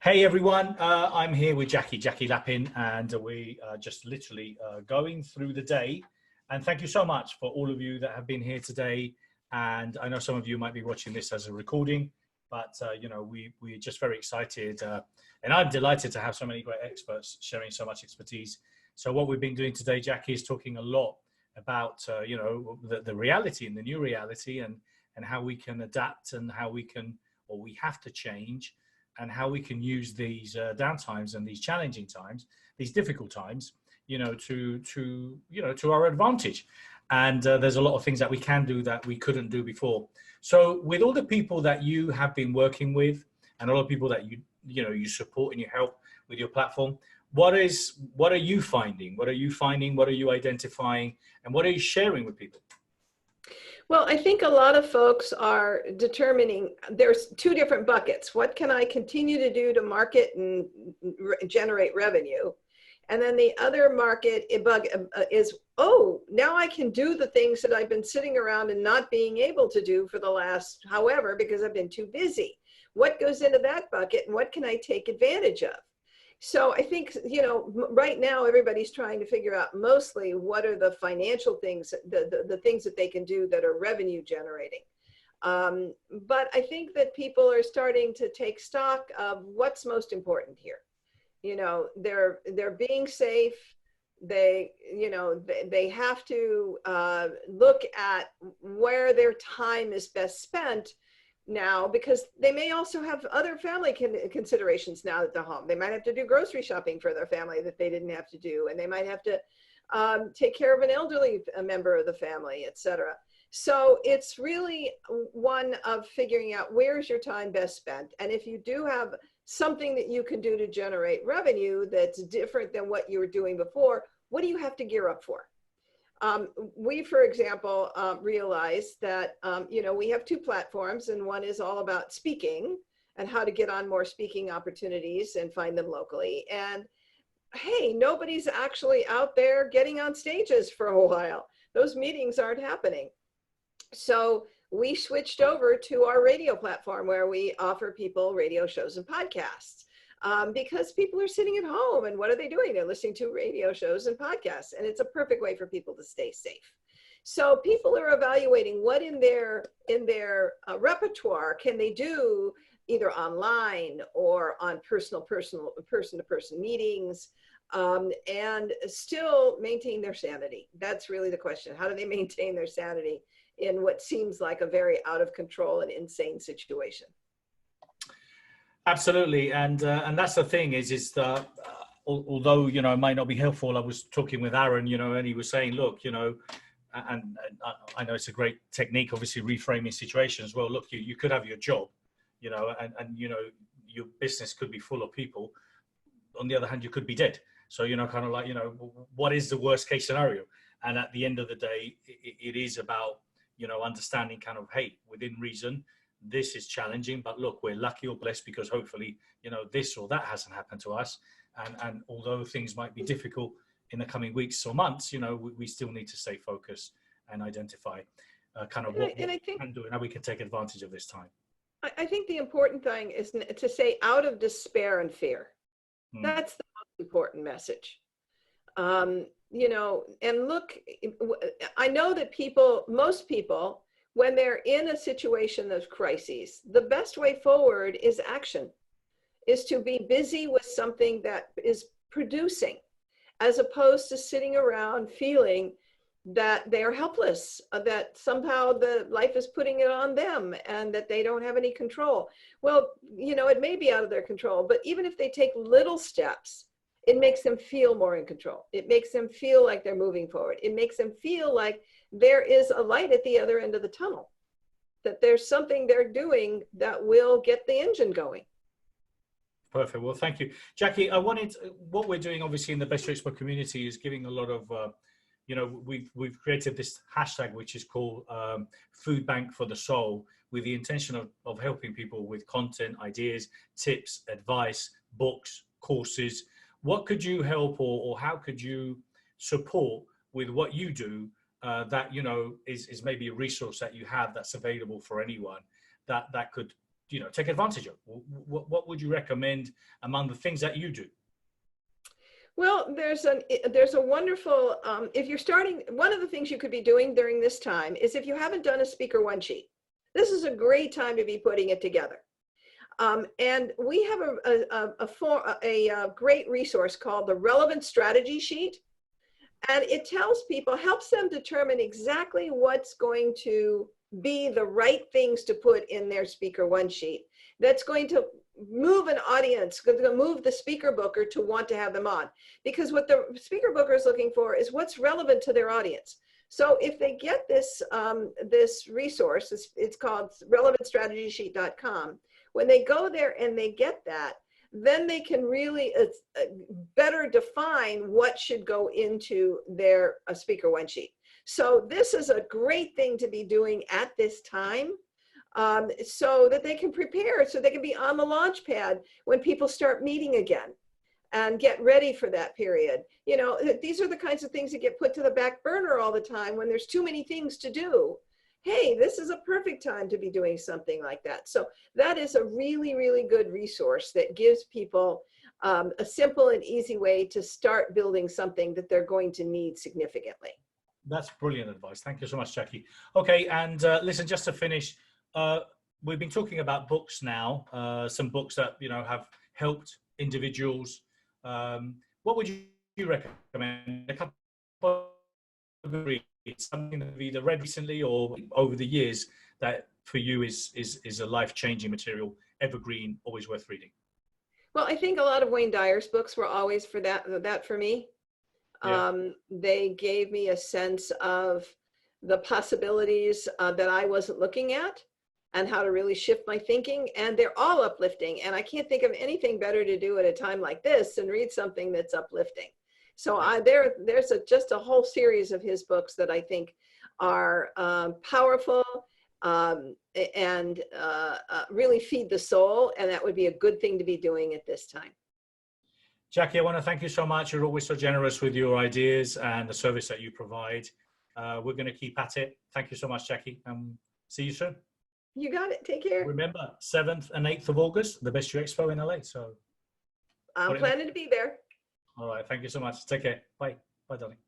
Hey everyone, I'm here with Jackie Lapin, and we are just literally going through the day. And thank you so much for all of you that have been here today. And I know some of you might be watching this as a recording, but we're just very excited, and I'm delighted to have so many great experts sharing so much expertise. So what we've been doing today, Jackie, is talking a lot about the reality and the new reality, and how we can adapt, and how we can, or we have to change, and how we can use these downtimes and these challenging times, these difficult times, to our advantage. And there's a lot of things that we can do that we couldn't do before. So with all the people that you have been working with, and all the people that you support and you help with your platform, what are you finding? What are you finding? What are you identifying? And what are you sharing with people? Well, I think a lot of folks are determining there's two different buckets. What can I continue to do to market and generate revenue? And then the other market is, oh, now I can do the things that I've been sitting around and not being able to do for the last however, because I've been too busy. What goes into that bucket, and what can I take advantage of? So I think, right now everybody's trying to figure out mostly what are the financial things, the things that they can do that are revenue generating. But I think that people are starting to take stock of what's most important here. They're being safe. They have to look at where their time is best spent now, because they may also have other family considerations now at the home. They might have to do grocery shopping for their family that they didn't have to do, and they might have to take care of an elderly member of the family, etc. So it's really one of figuring out where's your time best spent, and if you do have something that you can do to generate revenue that's different than what you were doing before, what do you have to gear up for? We, for example, realized that, we have two platforms, and one is all about speaking and how to get on more speaking opportunities and find them locally. And hey, nobody's actually out there getting on stages for a while. Those meetings aren't happening. So we switched over to our radio platform, where we offer people radio shows and podcasts. Because people are sitting at home, and what are they doing? They're listening to radio shows and podcasts, and it's a perfect way for people to stay safe. So people are evaluating what in their repertoire can they do, either online or on person-to-person meetings, and still maintain their sanity. That's really the question. How do they maintain their sanity in what seems like a very out of control and insane situation? Absolutely, and that's the thing is that although it might not be helpful, I was talking with Aaron, and he was saying, look, and I know it's a great technique, obviously reframing situations. Well, look, you could have your job, and your business could be full of people. On the other hand, you could be dead. So kind of like what is the worst case scenario? And at the end of the day, it is about understanding kind of, hey, within reason, this is challenging, but look, we're lucky or blessed because hopefully, this or that hasn't happened to us. And although things might be difficult in the coming weeks or months, we still need to stay focused and identify kind of what we can do and how we can take advantage of this time. I think the important thing is to say out of despair and fear. That's the most important message. And look, I know that most people, when they're in a situation of crises, the best way forward is action, is to be busy with something that is producing, as opposed to sitting around feeling that they are helpless, that somehow the life is putting it on them and that they don't have any control. Well, it may be out of their control, but even if they take little steps, it makes them feel more in control. It makes them feel like they're moving forward. It makes them feel like there is a light at the other end of the tunnel, that there's something they're doing that will get the engine going. Perfect. Well, thank you, Jackie. What we're doing obviously in the Best Expert community is giving a lot of, we've created this hashtag, which is called Food Bank for the Soul, with the intention of helping people with content, ideas, tips, advice, books, courses. What could you help or how could you support with what you do that is maybe a resource that you have that's available for anyone that could take advantage of? What would you recommend among the things that you do? Well, there's a wonderful, if you're starting, one of the things you could be doing during this time is if you haven't done a speaker one sheet, this is a great time to be putting it together. And we have a great resource called the Relevant Strategy Sheet. And it tells people, helps them determine exactly what's going to be the right things to put in their speaker one sheet that's going to move an audience, going to move the speaker booker to want to have them on. Because what the speaker booker is looking for is what's relevant to their audience. So if they get this, this resource, it's called relevantstrategysheet.com. When they go there and they get that, then they can really better define what should go into their speaker one sheet. So this is a great thing to be doing at this time, so that they can prepare, so they can be on the launch pad when people start meeting again and get ready for that period. These are the kinds of things that get put to the back burner all the time when there's too many things to do. Hey, this is a perfect time to be doing something like that. So that is a really, really good resource that gives people a simple and easy way to start building something that they're going to need significantly. That's brilliant advice. Thank you so much, Jackie. Okay, and listen, just to finish, we've been talking about books now, some books that, have helped individuals. What would you recommend? A couple of reads, something that you've either read recently or over the years that for you is a life-changing material, evergreen, always worth reading? Well, I think a lot of Wayne Dyer's books were always for that for me. Yeah. They gave me a sense of the possibilities that I wasn't looking at and how to really shift my thinking. And they're all uplifting. And I can't think of anything better to do at a time like this than read something that's uplifting. So there's just a whole series of his books that I think are powerful and really feed the soul. And that would be a good thing to be doing at this time. Jackie, I want to thank you so much. You're always so generous with your ideas and the service that you provide. We're going to keep at it. Thank you so much, Jackie. See you soon. You got it. Take care. Remember, 7th and 8th of August, the Best You Expo in LA. So I'm planning to be there. All right. Thank you so much. Take care. Bye. Bye, darling.